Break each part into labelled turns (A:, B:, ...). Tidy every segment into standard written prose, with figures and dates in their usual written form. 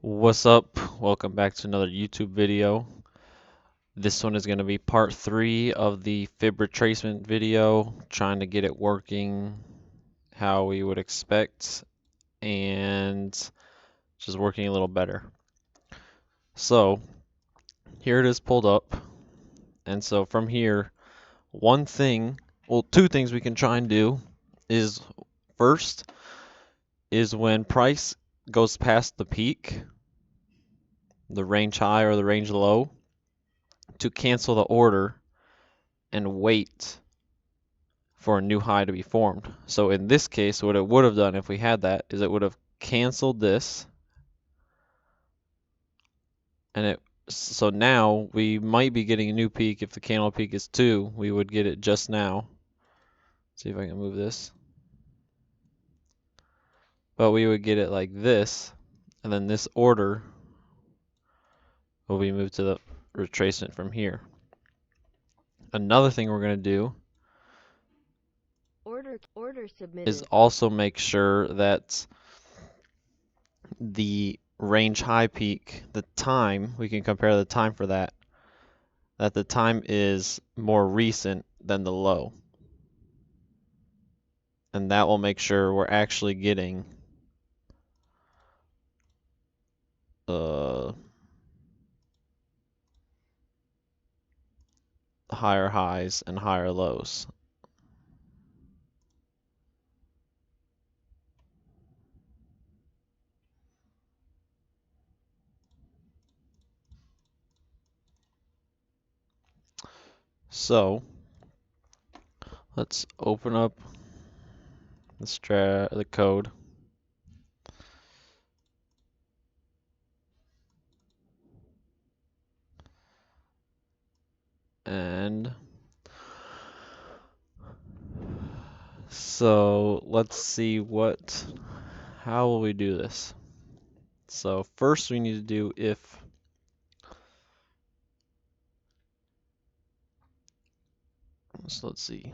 A: What's up? Welcome back to another YouTube video. This one is going to be part 3 of the Fib Retracement video, trying to get it working how we would expect and just working a little better. So here it is pulled up, and so from here, two things we can try and do is first is when price goes past the peak, the range high or the range low, to cancel the order and wait for a new high to be formed. So in this case, what it would have done if we had that is it would have canceled this, and so now we might be getting a new peak. If the candle peak is 2, we would get it just now. See if I can move this. But we would get it like this, and then this order will be moved to the retracement from here. Another thing we're going to do
B: Order submitted.
A: is also make sure that the range high peak, the time, we can compare the time for that the time is more recent than the low. And that will make sure we're actually getting higher highs and higher lows. So let's open up the code. And so let's see how will we do this? So first we need to do if so let's see.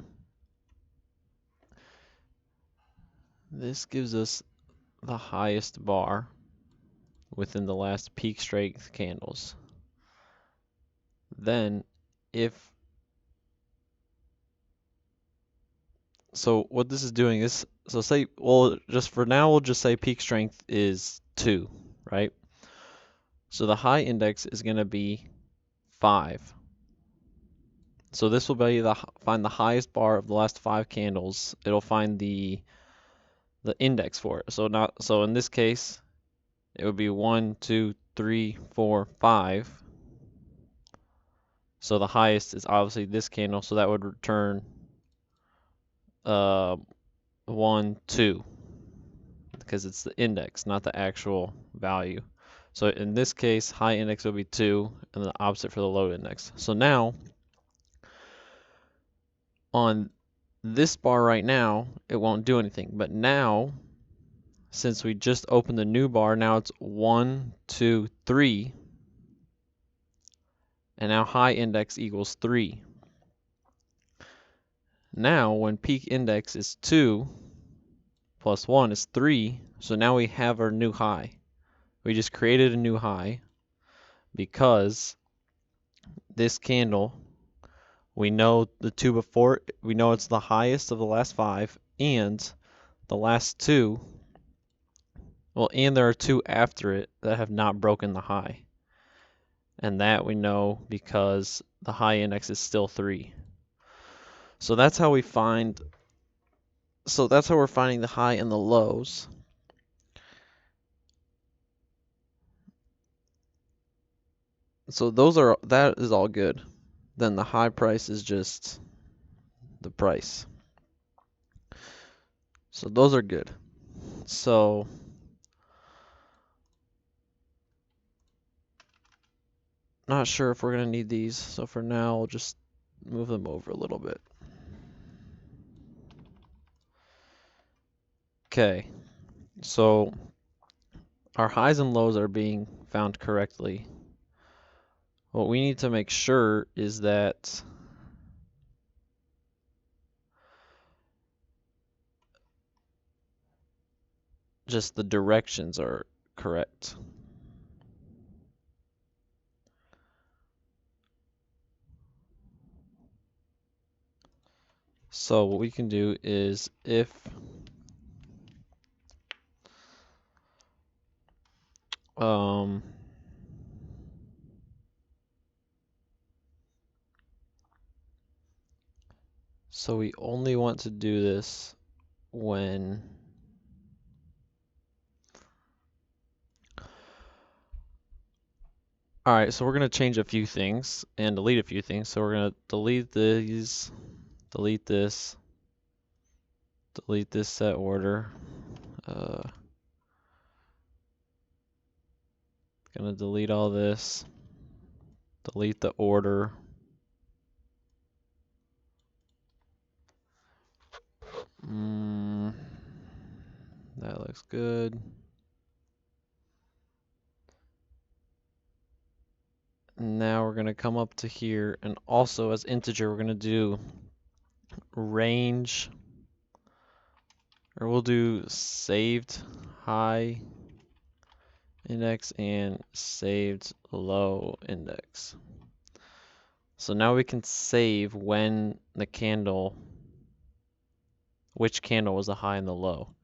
A: This gives us the highest bar within the last peak strength candles. Then so what this is doing is, so say, well, just for now, we'll just say peak strength is 2, right? So the high index is going to be 5. So this will be find the highest bar of the last 5 candles. It'll find the index for it. So in this case, it would be 1, 2, 3, 4, 5. So the highest is obviously this candle, so that would return 1, 2, because it's the index, not the actual value. So in this case, high index will be 2, and the opposite for the low index. So now, on this bar right now, it won't do anything. But now, since we just opened the new bar, now it's 1, 2, 3, and now high index equals 3. Now, when peak index is 2 plus 1 is 3, so now we have our new high. We just created a new high because this candle, we know the 2 before, we know it's the highest of the last 5, and the last 2, well, and there are 2 after it that have not broken the high. And that we know because the high index is still 3. So that's how we're finding the high and the lows. So that is all good. Then the high price is just the price. So those are good. So not sure if we're going to need these. So for now, we'll just move them over a little bit. Okay. So our highs and lows are being found correctly. What we need to make sure is that just the directions are correct. So what we can do is if so we only want to do this when alright, so we're going to change a few things and delete a few things. So we're going to delete these, delete this set order. Gonna delete all this, delete the order. That looks good. Now we're gonna come up to here, and also as integer, we're gonna do range, or we'll do saved high index and saved low index. So now we can save when the candle, which candle was the high and the low.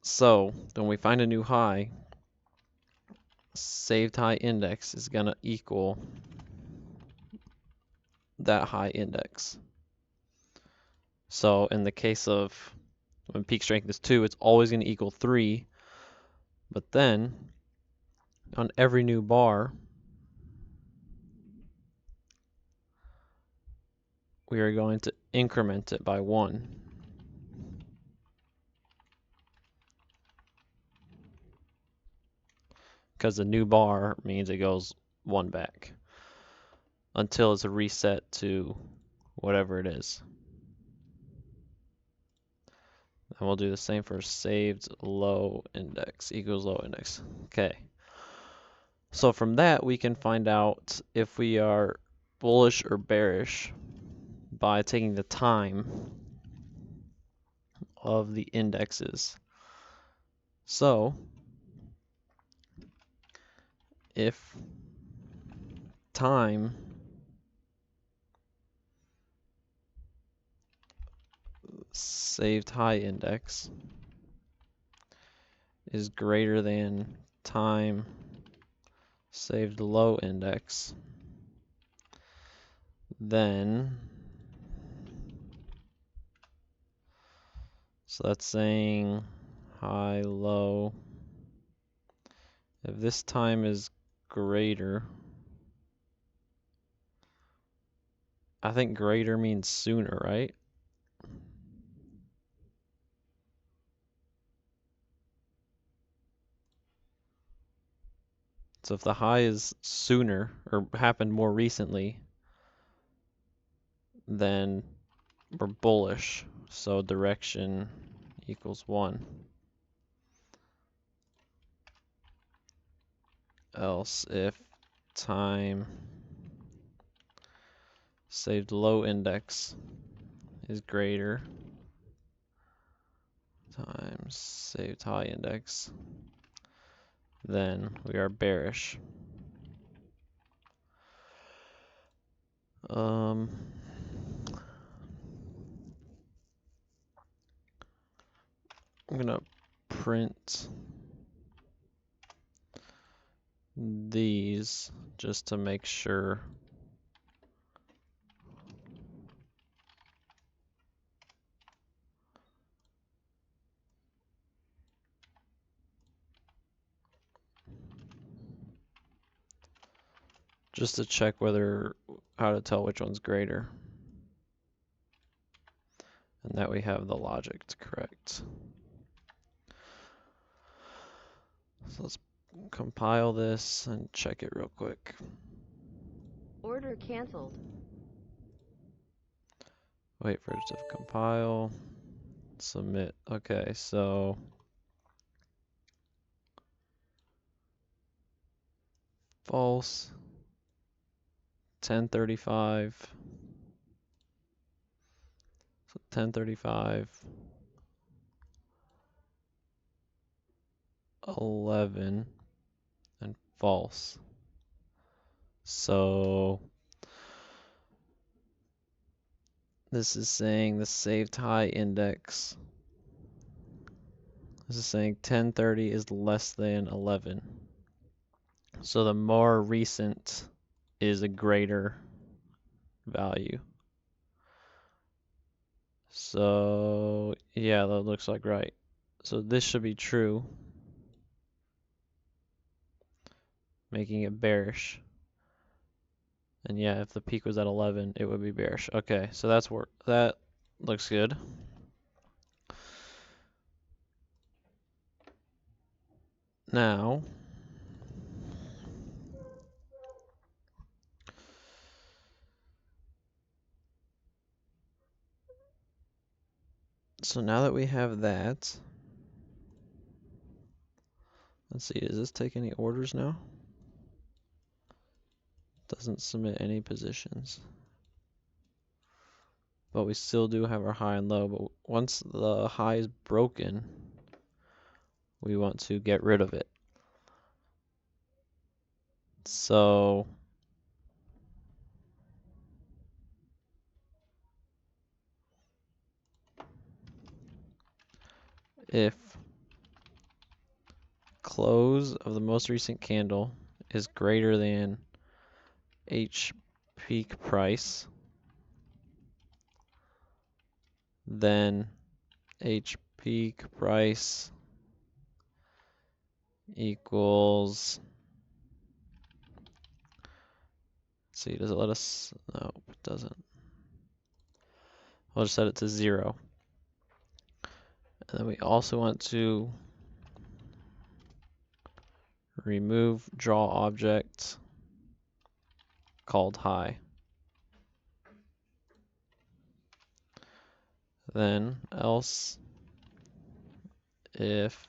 A: So when we find a new high, saved high index is gonna equal that high index. So in the case of when peak strength is 2, it's always going to equal 3. But then on every new bar, we are going to increment it by 1. Because the new bar means it goes 1 back until it's reset to whatever it is. And we'll do the same for saved low index equals low index. Okay. So from that, we can find out if we are bullish or bearish by taking the time of the indexes. So if time saved high index is greater than time saved low index, then so that's saying high low. If this time is greater, I think greater means sooner, right? So if the high is sooner or happened more recently, then we're bullish. So direction equals 1. Else if time saved low index is greater times saved high index, then we are bearish. I'm gonna print these just to make sure. Just to check how to tell which one's greater. And that we have the logic correct. So let's compile this and check it real quick.
B: Order canceled.
A: Wait for it to compile. Submit. Okay, so false. 1035. So 1035. 11 and false. So This is saying the saved high index. This is saying 1030 is less than 11. So the more recent is a greater value. So yeah, that looks like right. So this should be true, making it bearish. And yeah, if the peak was at 11, it would be bearish. Okay, so that looks good. Now, so now that we have that, let's see, does this take any orders now? Doesn't submit any positions. But we still do have our high and low, but once the high is broken, we want to get rid of it. So if close of the most recent candle is greater than H peak price, then H peak price equals, let's see, does it let us, no, it doesn't. I'll just set it to 0. And then we also want to remove draw object called high. Then else if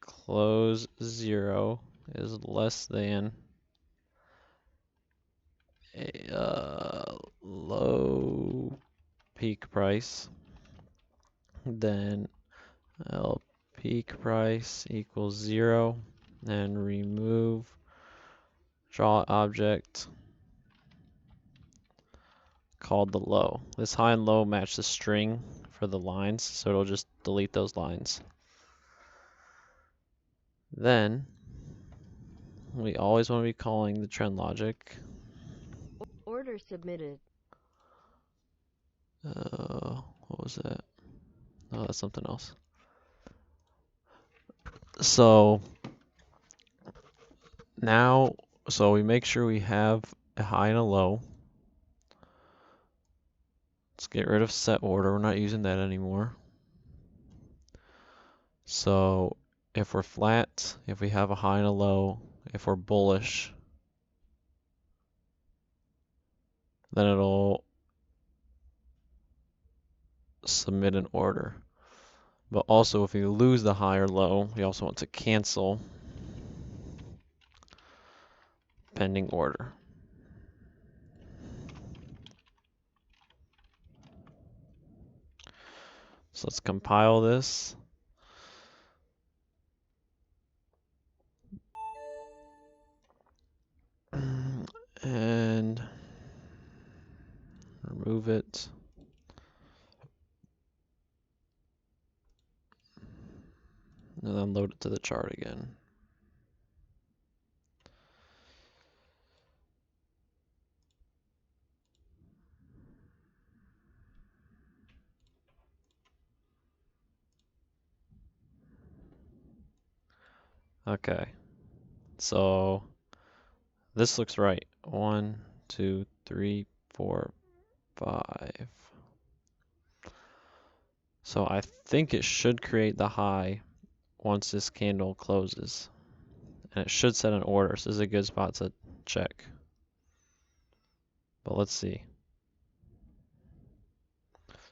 A: close 0 is less than a low peak price, then L peak price equals 0, and remove draw object called the low. This high and low match the string for the lines, so it'll just delete those lines. Then we always want to be calling the trend logic.
B: Order submitted.
A: What was that? Oh, that's something else. So now, so we make sure we have a high and a low. Let's get rid of set order. We're not using that anymore. So if we're flat, if we have a high and a low, if we're bullish, then it'll submit an order. But also if we lose the high or low, we also want to cancel pending order. So let's compile this. And remove it. And then load it to the chart again. Okay, so this looks right. 1, 2, 3, 4, 5. So I think it should create the high once this candle closes. And it should set an order, so this is a good spot to check. But let's see.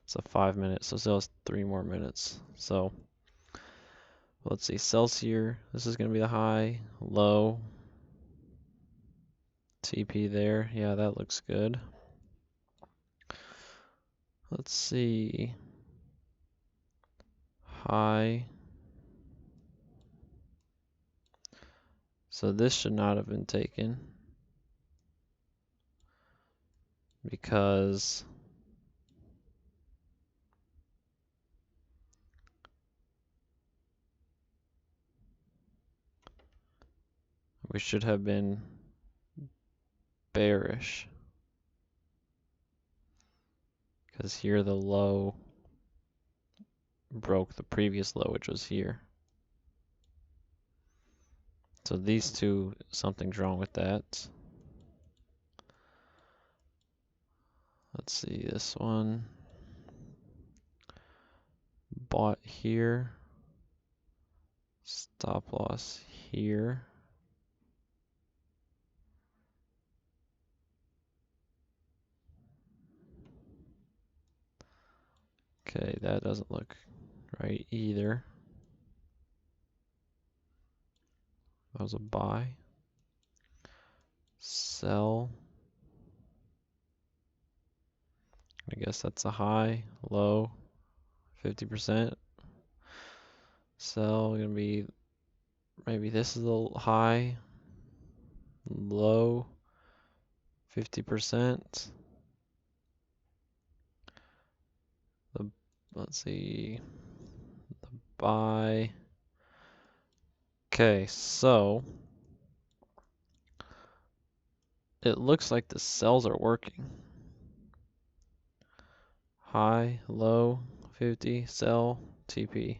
A: It's a 5 minute, so still has 3 more minutes. So let's see, sells here. This is going to be the high, low, TP there. Yeah, that looks good. Let's see. High. So this should not have been taken because we should have been bearish. Because here the low broke the previous low, which was here. So these two, something's wrong with that. Let's see, this one. Bought here. Stop loss here. Okay, that doesn't look right either. That was a buy. Sell. I guess that's a high, low, 50%. Sell, gonna be, maybe this is a high, low, 50%. Let's see, the buy. Okay, so it looks like the sells are working. High, low, 50, sell, TP.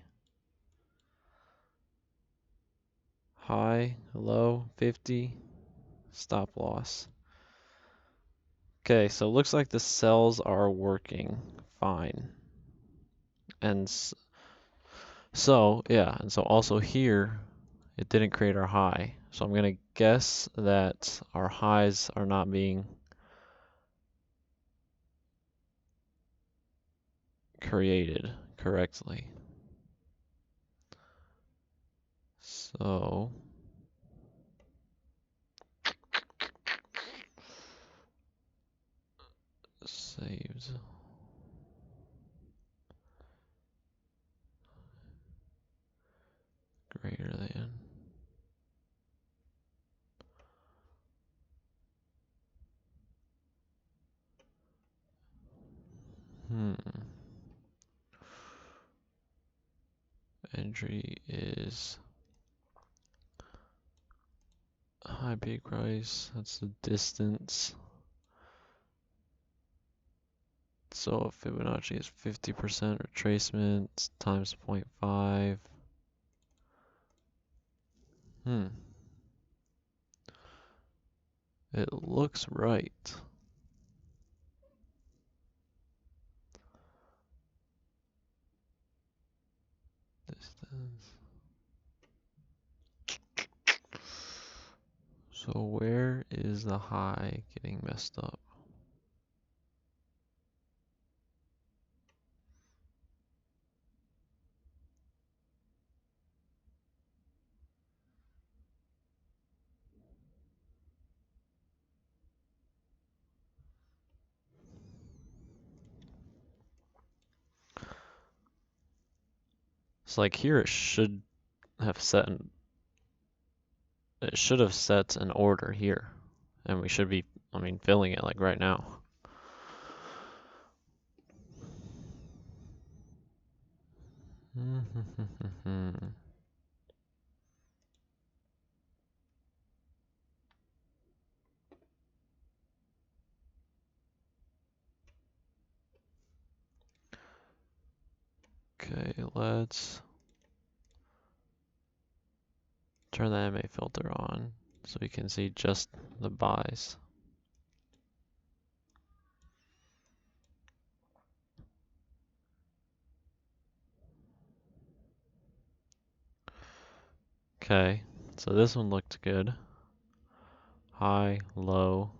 A: High, low, 50, stop loss. Okay, so it looks like the sells are working fine. And so, yeah, and so also here, it didn't create our high. So I'm gonna guess that our highs are not being created correctly. So saved greater than. Entry is high peak price, that's the distance. So if Fibonacci is 50% retracement times 0.5. It looks right. Distance. So where is the high getting messed up? It's like here it should have set an order here, and we should be, filling it like right now. Okay, let's turn the MA filter on so we can see just the buys. Okay, so this one looked good. High, low.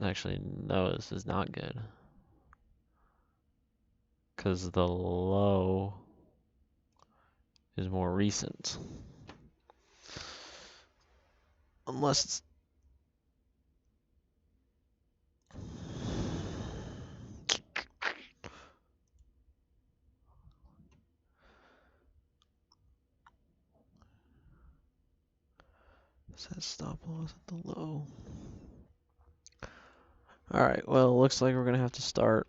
A: Actually, no, this is not good. Because the low is more recent. Unless it's... Set stop loss at the low. Alright, well, it looks like we're going to have to start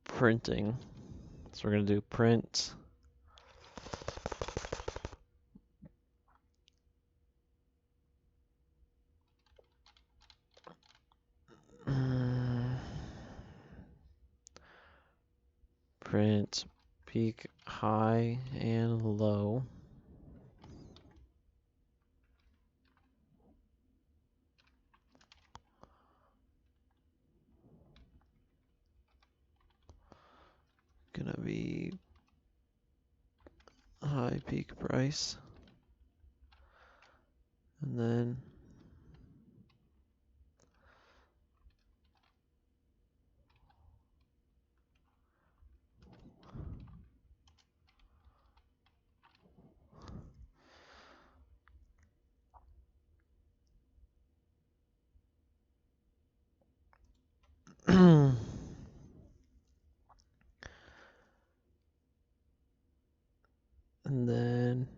A: printing. So we're going to do print print peak high and low. Gonna be high peak price. And then and then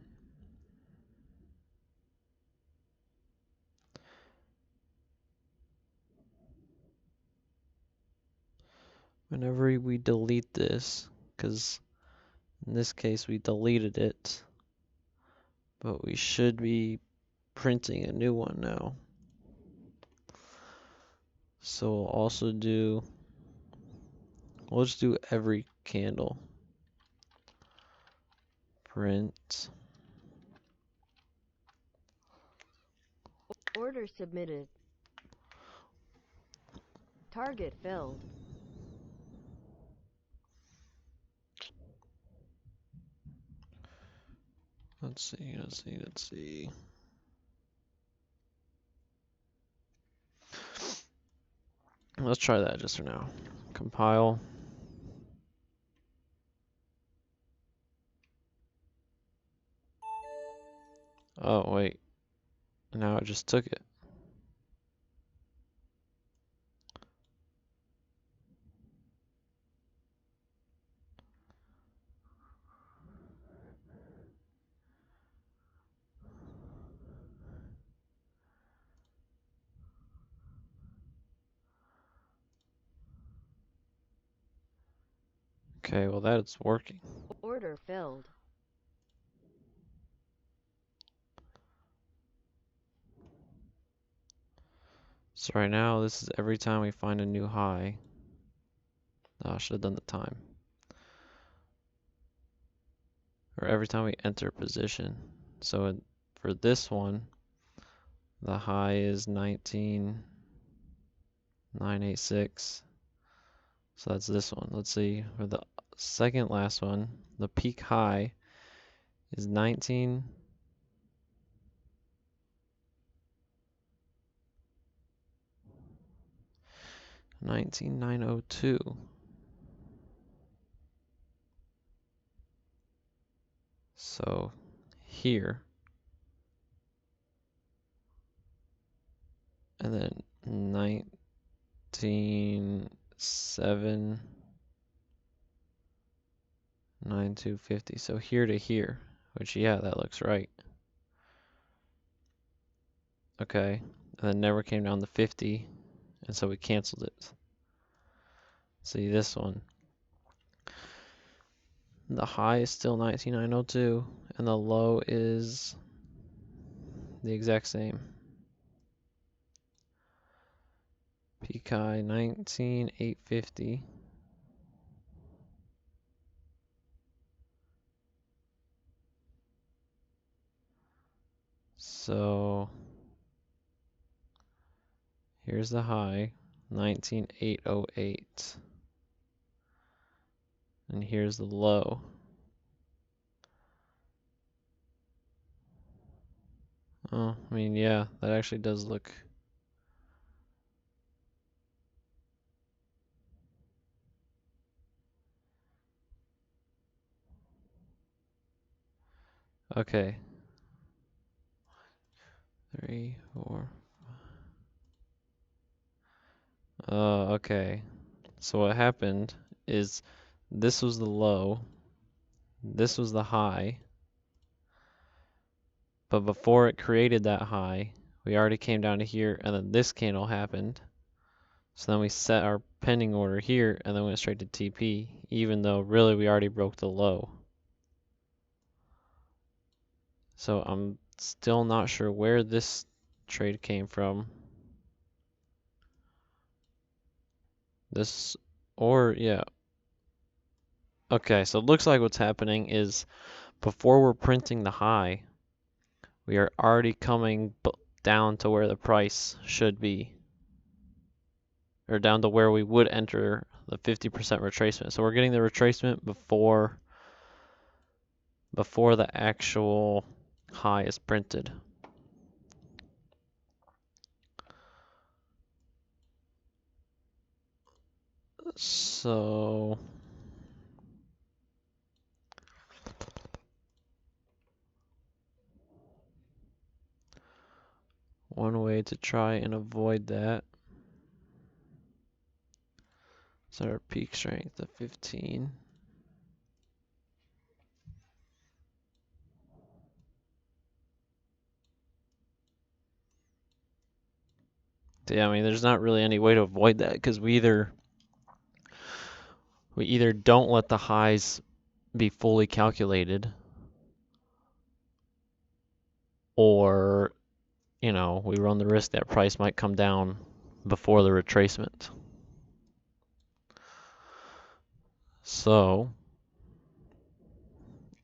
A: whenever we delete this, because in this case we deleted it, but we should be printing a new one now. So we'll also do, we'll just do every candle. Print.
B: Order submitted. Target filled.
A: Let's see. Let's try that just for now. Compile. Oh, wait. Now it just took it. Okay, well that's working.
B: Order filled.
A: So right now, this is every time we find a new high. Oh, I should have done the time. Or every time we enter position. So for this one, the high is 19,986. So that's this one. Let's see, for the second last one, the peak high is 19,902. So here, and then 19,79250. So here to here, which yeah, that looks right. Okay, and then never came down to 50, and so we canceled it. See this one. The high is still 19,902, and the low is the exact same. Peak high 19,850. So here's the high, 19,808. And here's the low. Oh, I mean, yeah, that actually does look. Okay. 3, 4. Okay. So what happened is this was the low, this was the high, but before it created that high, we already came down to here, and then this candle happened. So then we set our pending order here, and then went straight to TP, even though really we already broke the low. So I'm still not sure where this trade came from. This, or yeah. Okay, so it looks like what's happening is before we're printing the high, we are already coming down to where the price should be, or down to where we would enter the 50% retracement. So we're getting the retracement before the actual high is printed. So one way to try and avoid that, set our peak strength to 15. Yeah, I mean, there's not really any way to avoid that because we either don't let the highs be fully calculated, or we run the risk that price might come down before the retracement. So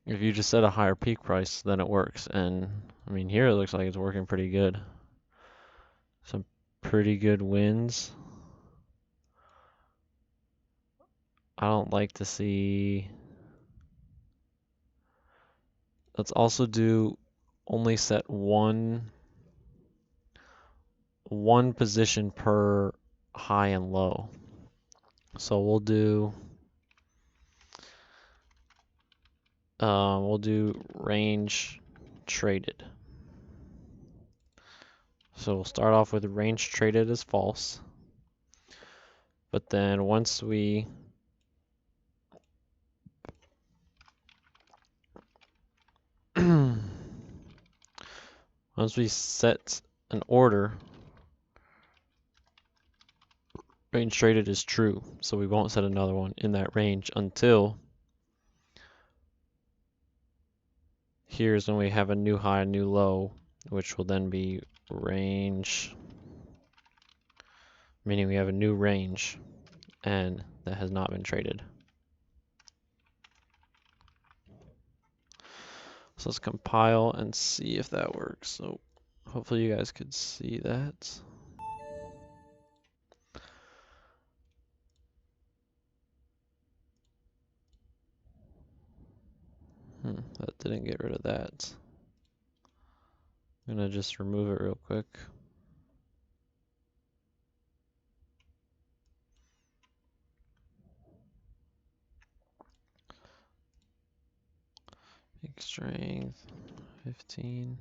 A: if you just set a higher peak price, then it works. And I mean, here it looks like it's working pretty good. Some pretty good wins. I don't like to see. Let's also do only set one position per high and low. So we'll do range traded. So we'll start off with range traded as false. But then once we set an order, range traded is true. So we won't set another one in that range until here's when we have a new high, new low, which will then be range, meaning we have a new range, and that has not been traded. So let's compile and see if that works. So hopefully you guys could see that. That didn't get rid of that. I'm gonna just remove it real quick. Peak strength 15.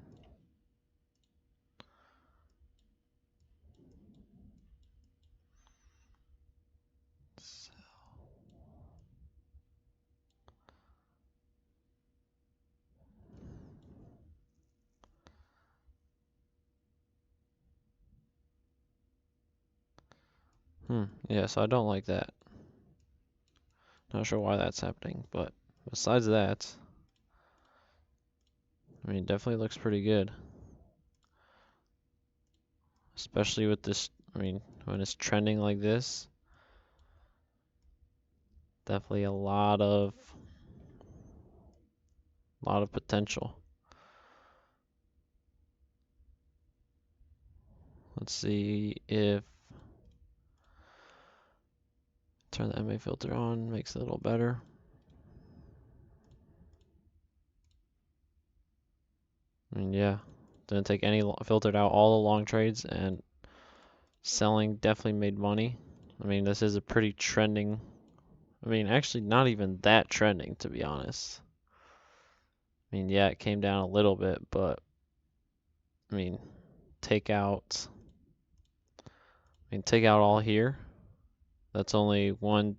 A: Yeah, so I don't like that. Not sure why that's happening, but besides that, I mean, it definitely looks pretty good. Especially with this, I mean, when it's trending like this, definitely a lot of potential. Let's see if turn the MA filter on makes it a little better. I mean, yeah, didn't take any, filtered out all the long trades, and selling definitely made money. I mean, this is a pretty trending, I mean, actually not even that trending, to be honest. I mean, yeah, it came down a little bit, but I mean, take out all here. That's only 1,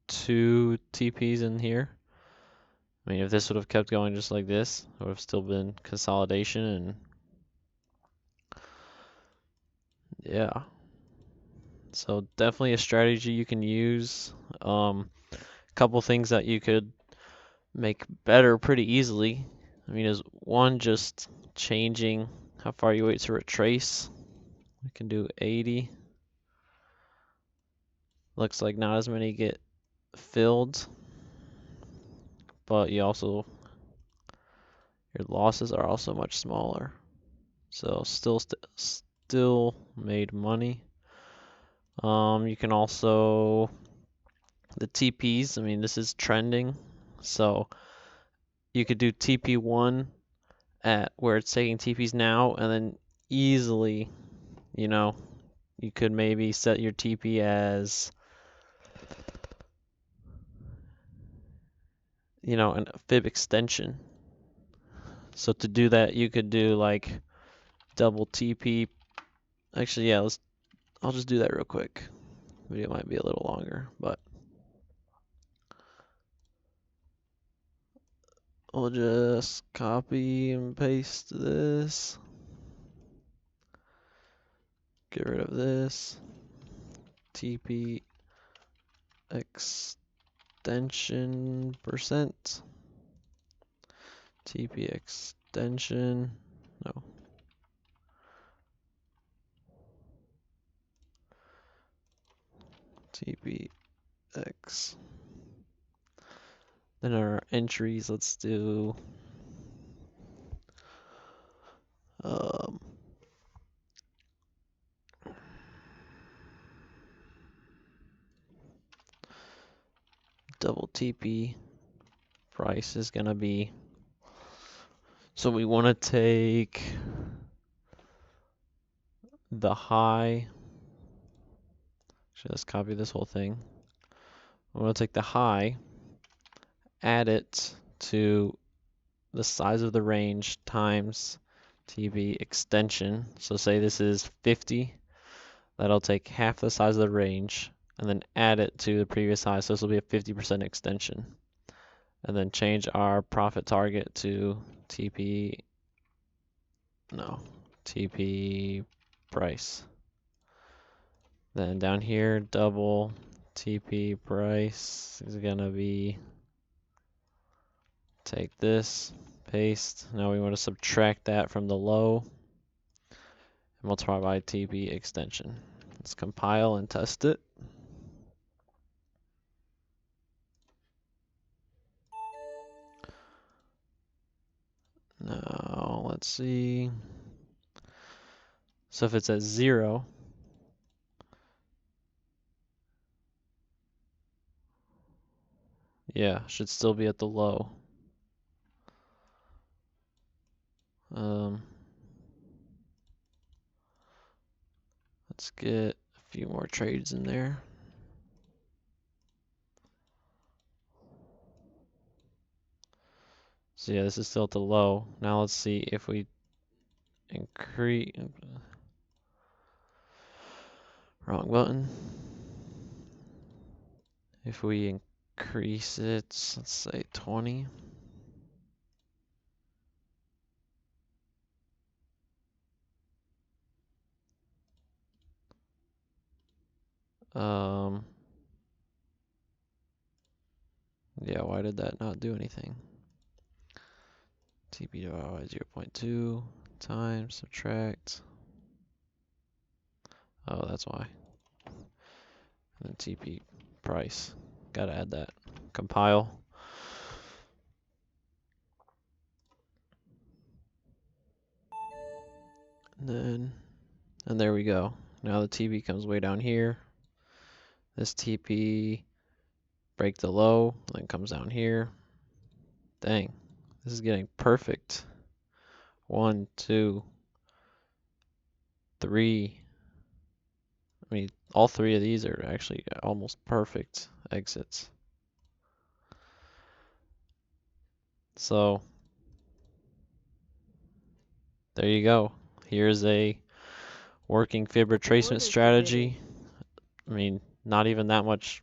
A: 2 TPs in here. I mean, if this would have kept going just like this, it would have still been consolidation, and yeah. So definitely a strategy you can use. A couple things that you could make better pretty easily. I mean, is one, just changing how far you wait to retrace. We can do 80. Looks like not as many get filled. but you also, your losses are also much smaller. So still made money. You can also, the TPs, I mean, this is trending. So you could do TP1 at where it's taking TPs now, and then easily, you know, you could maybe set your TP as, a fib extension. So to do that, you could do like double TP. Actually, yeah, I'll just do that real quick. Video might be a little longer, but we'll just copy and paste this. Get rid of this. TP extension percent. TP extension. No. TPX. Then our entries, let's do double TP price is gonna be, so we want to take the high. Actually, let's copy this whole thing. We want to take the high, add it to the size of the range times TP extension. So say this is 50, that'll take half the size of the range and then add it to the previous high. So this will be a 50% extension. And then change our profit target to TP price. Then down here, double TP price is gonna be, take this, paste. Now we want to subtract that from the low and multiply by TP extension. Let's compile and test it. Now let's see. So if it's at 0, yeah, should still be at the low. Let's get a few more trades in there. So yeah, this is still at the low. Now let's see if we increase, wrong button. If we increase it, let's say 20. Yeah, why did that not do anything? TP divided by 0.2 times subtract. Oh, that's why. And then TP price. Gotta add that. Compile. And there we go. Now the TP comes way down here. This TP break the low, then comes down here. Dang, this is getting perfect. 1, 2, 3. I mean, all 3 of these are actually almost perfect exits. So there you go. Here's a working fib retracement strategy. I mean, not even that much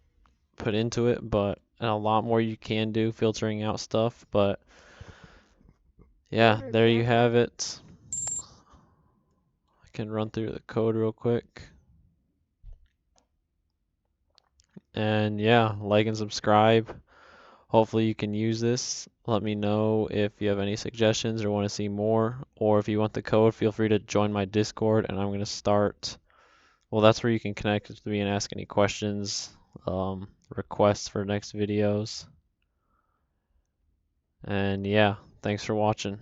A: put into it, but and a lot more you can do filtering out stuff. But yeah, there you have it. I can run through the code real quick. And yeah, like and subscribe. Hopefully you can use this. Let me know if you have any suggestions or want to see more, or if you want the code, feel free to join my Discord and I'm going to start. Well, that's where you can connect with me and ask any questions, requests for next videos. And yeah, thanks for watching.